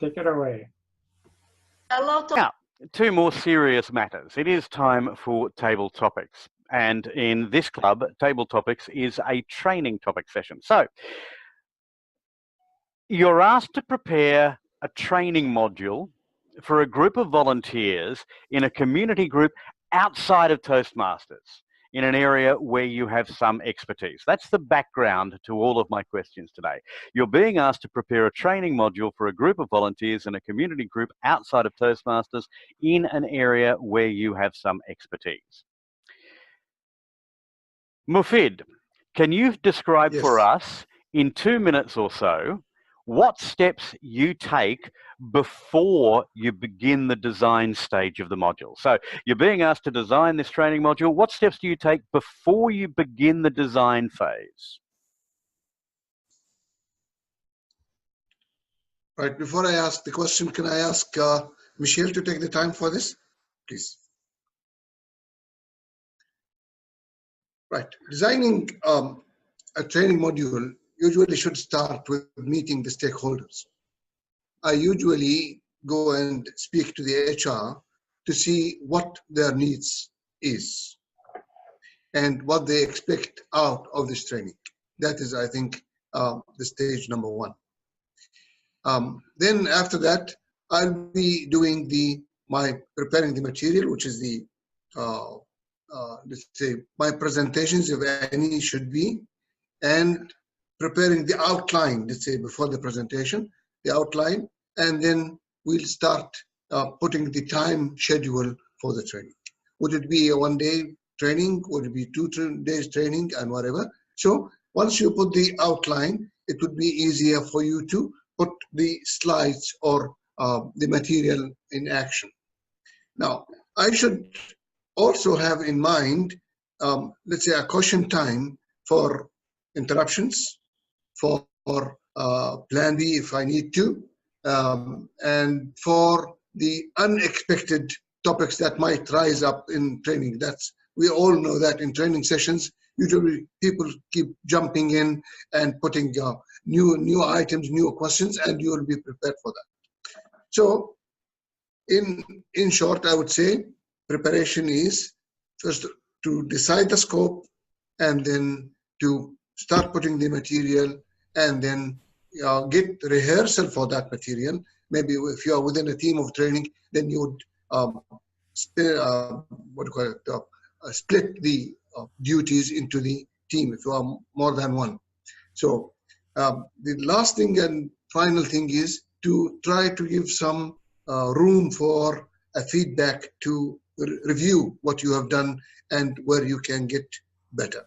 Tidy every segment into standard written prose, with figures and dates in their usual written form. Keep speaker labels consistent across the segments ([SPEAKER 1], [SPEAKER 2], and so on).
[SPEAKER 1] take it away.
[SPEAKER 2] Now, two more serious matters. It is time for Table Topics. And in this club, Table Topics is a training topic session. So you're asked to prepare a training module for a group of volunteers in a community group outside of Toastmasters, in an area where you have some expertise. That's the background to all of my questions today. You're being asked to prepare a training module for a group of volunteers in a community group outside of Toastmasters in an area where you have some expertise. Mufid, can you describe for us in 2 minutes or so what steps you take before you begin the design stage of the module? So you're being asked to design this training module. What steps do you take before you begin the design phase?
[SPEAKER 3] Right, before I ask the question, can I ask Michelle to take the time for this, please? Right, designing a training module usually should start with meeting the stakeholders. I usually go and speak to the HR to see what their needs is and what they expect out of this training. That is, I think, the stage number one. Then after that, I'll be doing preparing the material, which is the, let's say, my presentations, if any, should be, and preparing the outline, let's say, before the presentation, the outline, and then we'll start putting the time schedule for the training. Would it be a 1-day training? Would it be 2 days training and whatever? So once you put the outline, it would be easier for you to put the slides or the material in action. Now, I should also have in mind, let's say, a caution time for interruptions, for plan B if I need to, and for the unexpected topics that might rise up in training. We all know that in training sessions, usually people keep jumping in and putting new items, new questions, and you will be prepared for that. So in short, I would say preparation is first to decide the scope, and then to start putting the material, and then get rehearsal for that material. Maybe if you are within a team of training, then you would split the duties into the team if you are more than one. So the last thing and final thing is to try to give some room for a feedback to review what you have done and where you can get better.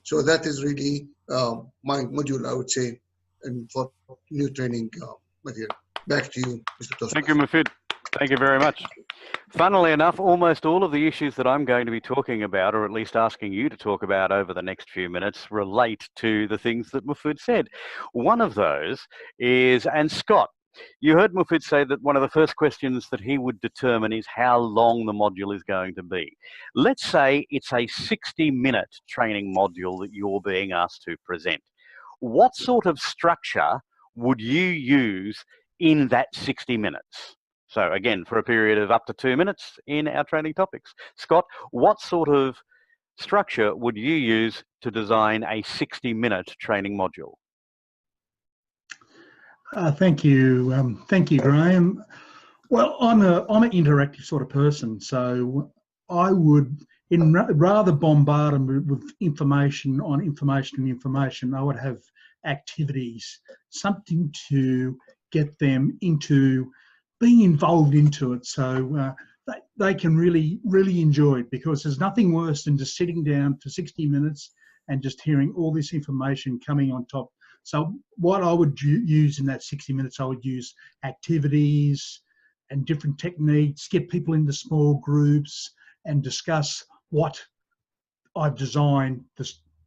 [SPEAKER 3] So that is really my module, I would say, and for new training material. Back to you, Mr. Toastmaster.
[SPEAKER 2] Thank you, Mufid. Thank you very much. Funnily enough, almost all of the issues that I'm going to be talking about, or at least asking you to talk about over the next few minutes, relate to the things that Mufid said. One of those is, and Scott, you heard Mufid say that one of the first questions that he would determine is how long the module is going to be. Let's say it's a 60-minute training module that you're being asked to present. What sort of structure would you use in that 60 minutes? So again, for a period of up to 2 minutes in our training topics. Scott, what sort of structure would you use to design a 60-minute training module?
[SPEAKER 4] Thank you, Graham. Well, I'm an interactive sort of person, so I would, rather bombard them with information on information, I would have activities, something to get them into being involved into it, so they can really enjoy it, because there's nothing worse than just sitting down for 60 minutes and just hearing all this information coming on top. So what I would use in that 60 minutes, I would use activities and different techniques, get people into small groups and discuss what I've designed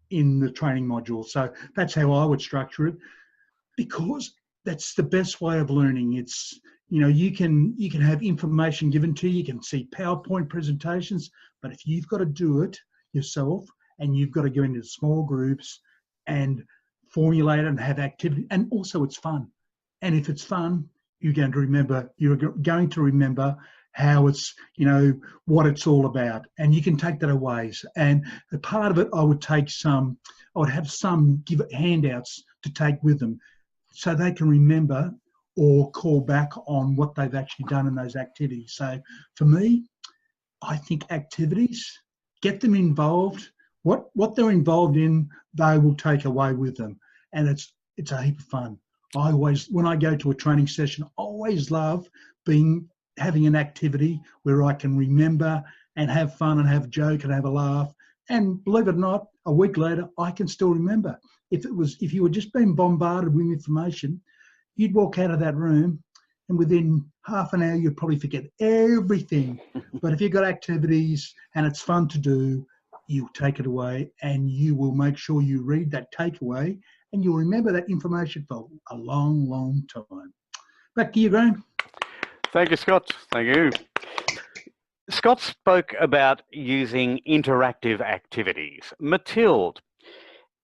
[SPEAKER 4] in the training module. So that's how I would structure it, because that's the best way of learning. It's, you know, you can have information given to you, you can see PowerPoint presentations, but if you've got to do it yourself and you've got to go into small groups and formulate and have activity, and also it's fun. And if it's fun, you're going to remember how it's, what it's all about. And you can take that away. And a part of it, I would have some give handouts to take with them so they can remember or call back on what they've actually done in those activities. So for me, I think activities, get them involved. What they're involved in, they will take away with them. And it's a heap of fun. When I go to a training session, I always love having an activity where I can remember and have fun and have a joke and have a laugh. And believe it or not, a week later, I can still remember. If you were just being bombarded with information, you'd walk out of that room and within half an hour, you'd probably forget everything. But if you've got activities and it's fun to do, you'll take it away and you will make sure you read that takeaway and you'll remember that information for a long, long time. Back to you, Graham.
[SPEAKER 2] Thank you, Scott. Thank you. Scott spoke about using interactive activities. Mathilde,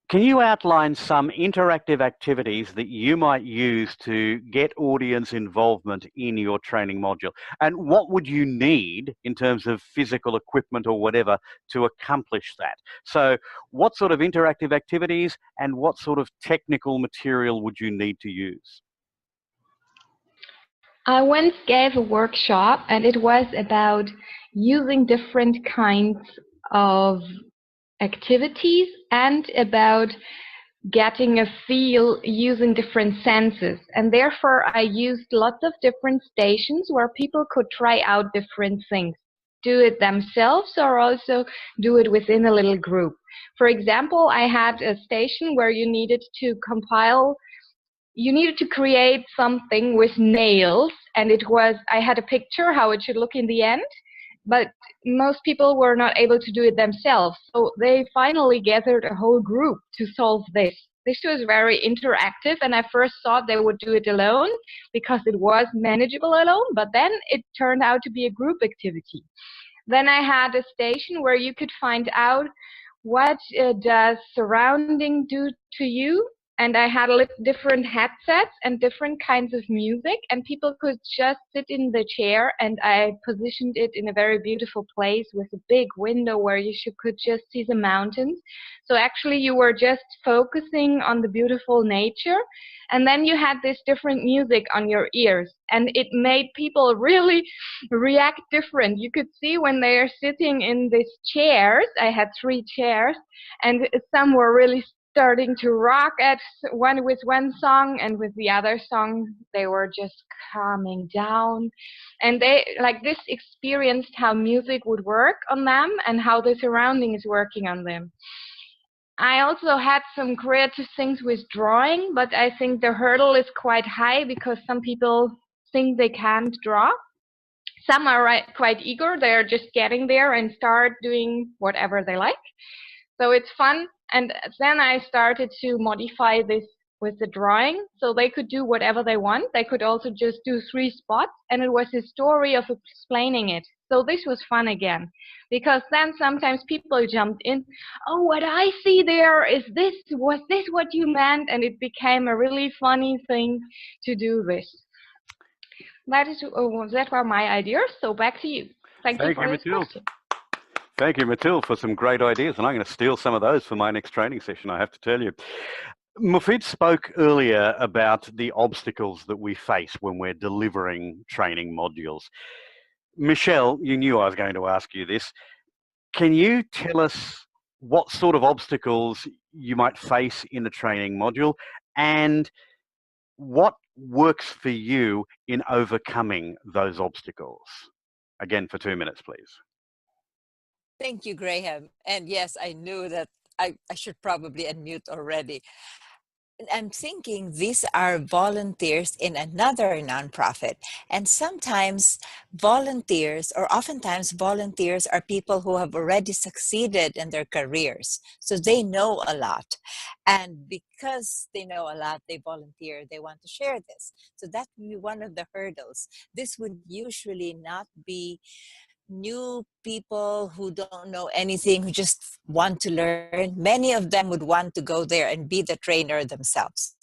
[SPEAKER 2] can you outline some interactive activities that you might use to get audience involvement in your training module? And what would you need in terms of physical equipment or whatever to accomplish that? So what sort of interactive activities and what sort of technical material would you need to use?
[SPEAKER 1] I once gave a workshop and it was about using different kinds of activities and about getting a feel using different senses. And therefore I used lots of different stations where people could try out different things, do it themselves or also do it within a little group. For example, I had a station where you needed to create something with nails, and I had a picture how it should look in the end, but most people were not able to do it themselves. So they finally gathered a whole group to solve this. This was very interactive, and I first thought they would do it alone because it was manageable alone, but then it turned out to be a group activity. Then I had a station where you could find out what does surrounding do to you. And I had different headsets and different kinds of music, and people could just sit in the chair, and I positioned it in a very beautiful place with a big window where you could just see the mountains. So actually you were just focusing on the beautiful nature, and then you had this different music on your ears, and it made people really react different. You could see when they are sitting in these chairs, I had 3 chairs, and some were really starting to rock with one song, and with the other song they were just calming down, and they this experienced how music would work on them and how the surrounding is working on them. I also had some creative things with drawing, but I think the hurdle is quite high because some people think they can't draw. Some are quite eager, they're just getting there and start doing whatever they like. So it's fun. And then I started to modify this with the drawing, so they could do whatever they want. They could also just do 3 spots, and it was a story of explaining it. So this was fun again, because then sometimes people jumped in, oh, what I see there was this what you meant? And it became a really funny thing to do this. That were my ideas, so back to you. Thank you for this question.
[SPEAKER 2] Thank you, Mathilde, for some great ideas, and I'm going to steal some of those for my next training session, I have to tell you. Mufid spoke earlier about the obstacles that we face when we're delivering training modules. Michelle, you knew I was going to ask you this. Can you tell us what sort of obstacles you might face in a training module and what works for you in overcoming those obstacles? Again, for 2 minutes, please.
[SPEAKER 5] Thank you, Graham. And yes, I knew that I should probably unmute already. I'm thinking these are volunteers in another nonprofit. And sometimes volunteers, or oftentimes volunteers, are people who have already succeeded in their careers. So they know a lot. And because they know a lot, they volunteer, they want to share this. So that would be one of the hurdles. This would usually not be new people who don't know anything, who just want to learn, many of them would want to go there and be the trainer themselves.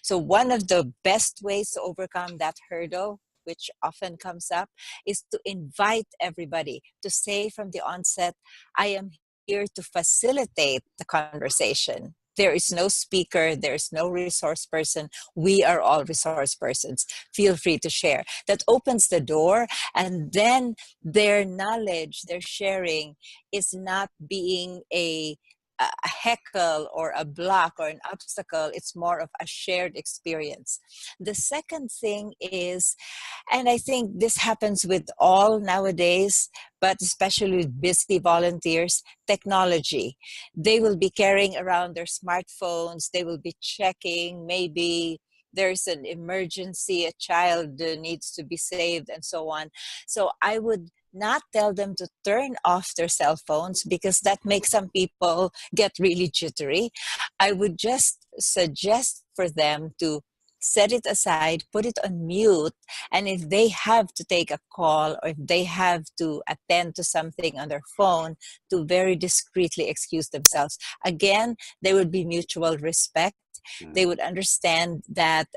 [SPEAKER 5] So one of the best ways to overcome that hurdle, which often comes up, is to invite everybody, to say from the onset, I am here to facilitate the conversation. There is no speaker, there is no resource person. We are all resource persons. Feel free to share. That opens the door, and then their knowledge, their sharing is not being a heckle or a block or an obstacle. It's more of a shared experience. The second thing is, and I think this happens with all nowadays, but especially with busy volunteers, technology. They will be carrying around their smartphones. They will be checking, maybe there's an emergency, a child needs to be saved, and so on. So I would not tell them to turn off their cell phones, because that makes some people get really jittery. I would just suggest for them to set it aside, put it on mute, and if they have to take a call or if they have to attend to something on their phone, to very discreetly excuse themselves. Again, there would be mutual respect. They would understand that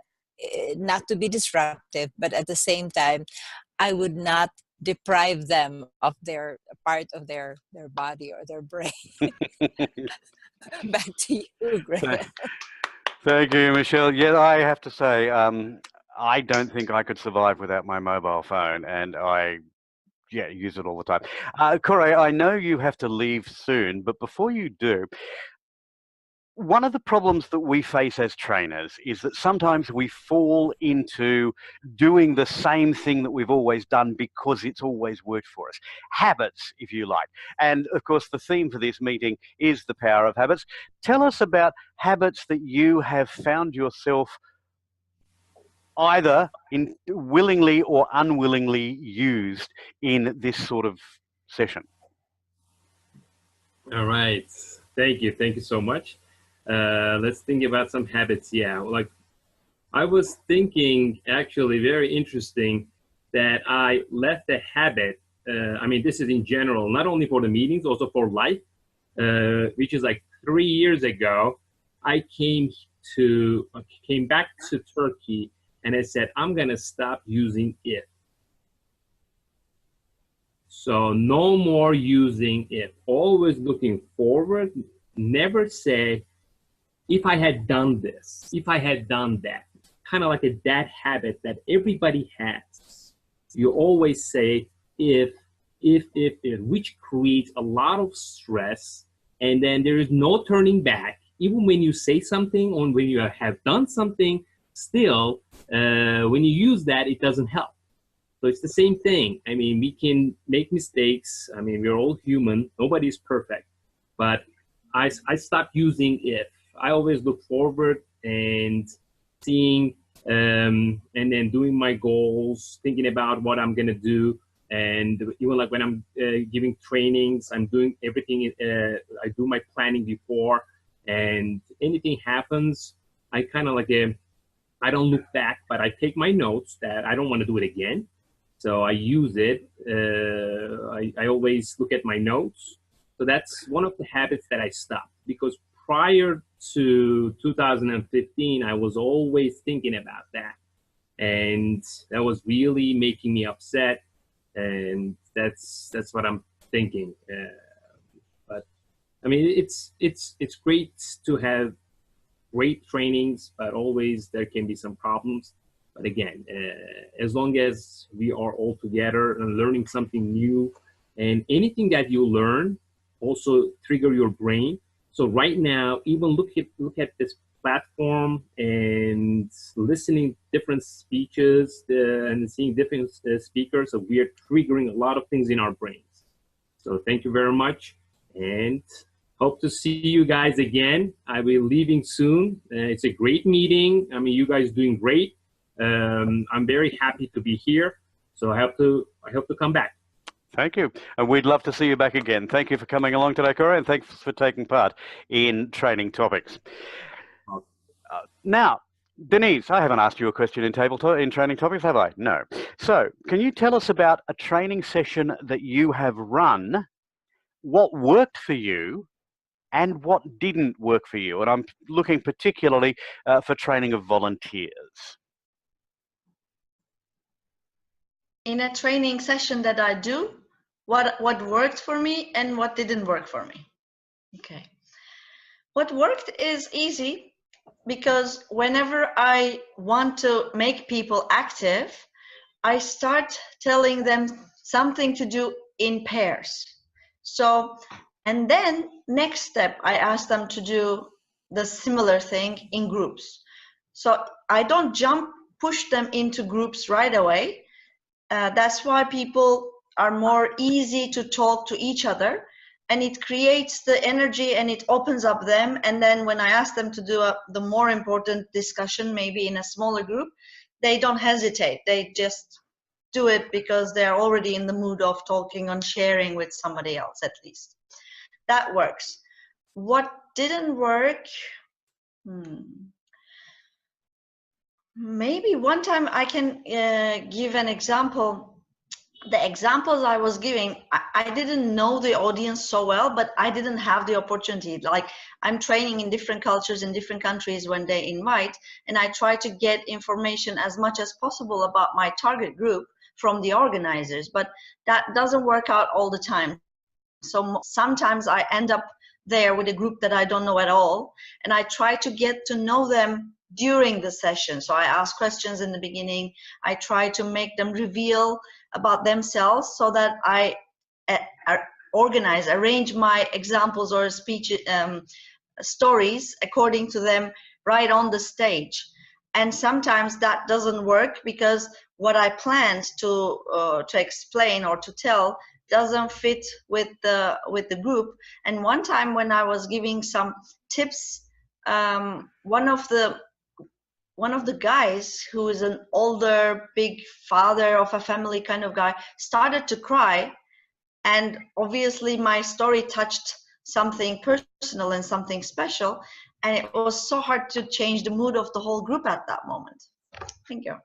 [SPEAKER 5] not to be disruptive, but at the same time, I would not deprive them of their part of their body or their brain. Back to you, Graham.
[SPEAKER 2] Thank you, Michelle. Yeah, I have to say, I don't think I could survive without my mobile phone, and I use it all the time. Corey, I know you have to leave soon, but before you do, one of the problems that we face as trainers is that sometimes we fall into doing the same thing that we've always done because it's always worked for us. Habits, if you like. And of course, the theme for this meeting is the power of habits. Tell us about habits that you have found yourself either willingly or unwillingly used in this sort of session.
[SPEAKER 6] All right. Thank you. Thank you so much. Let's think about some habits. Yeah, like I was thinking, actually very interesting, that I left a habit. I mean, this is in general, not only for the meetings, also for life, which is like 3 years ago. I came back to Turkey, and I said, I'm going to stop using if. So no more using if. Always looking forward. Never say, if I had done this, if I had done that. Kind of like that habit that everybody has. You always say if, which creates a lot of stress, and then there is no turning back. Even when you say something or when you have done something, still, when you use that, it doesn't help. So it's the same thing. I mean, we can make mistakes. I mean, we're all human. Nobody's perfect. But I stopped using if. I always look forward and seeing and then doing my goals, thinking about what I'm going to do. And even like when I'm giving trainings, I'm doing everything. I do my planning before, and anything happens, I kind of like, I don't look back, but I take my notes that I don't want to do it again. So I use it. I always look at my notes. So that's one of the habits that I stopped, because prior to 2015, I was always thinking about that. And that was really making me upset. And that's what I'm thinking. But I mean, it's great to have great trainings, but always there can be some problems. But again, as long as we are all together and learning something new, and anything that you learn also trigger your brain. So right now, even look at this platform and listening different speeches and seeing different speakers. So we are triggering a lot of things in our brains. So thank you very much, and hope to see you guys again. I will be leaving soon. It's a great meeting. I mean, you guys doing great. I'm very happy to be here. So I hope to come back.
[SPEAKER 2] Thank you. And we'd love to see you back again. Thank you for coming along today, Corey, and thanks for taking part in Training Topics. Now, Denise, I haven't asked you a question in training topics, have I? No. So, can you tell us about a training session that you have run, what worked for you, and what didn't work for you? And I'm looking particularly for training of volunteers.
[SPEAKER 7] In a training session that I do, what worked for me and what didn't work for me. Okay. What worked is easy, because whenever I want to make people active, I start telling them something to do in pairs. So, and then next step, I ask them to do the similar thing in groups. So I don't push them into groups right away. That's why people are more easy to talk to each other, and it creates the energy and it opens up them. And then when I ask them to do the more important discussion, maybe in a smaller group, they don't hesitate. They just do it because they're already in the mood of talking and sharing with somebody else, at least. That works. What didn't work? Maybe one time I can give an example. The examples I was giving, I didn't know the audience so well, but I didn't have the opportunity. Like, I'm training in different cultures in different countries when they invite, and I try to get information as much as possible about my target group from the organizers, but that doesn't work out all the time. So sometimes I end up there with a group that I don't know at all, and I try to get to know them during the session. So I ask questions in the beginning. I try to make them reveal about themselves, so that I arrange my examples or speech stories according to them right on the stage. And sometimes that doesn't work because what I planned to explain or to tell doesn't fit with the group. And one time when I was giving some tips, one of the guys, who is an older, big father of a family kind of guy, started to cry. And obviously my story touched something personal and something special. And it was so hard to change the mood of the whole group at that moment. Thank you.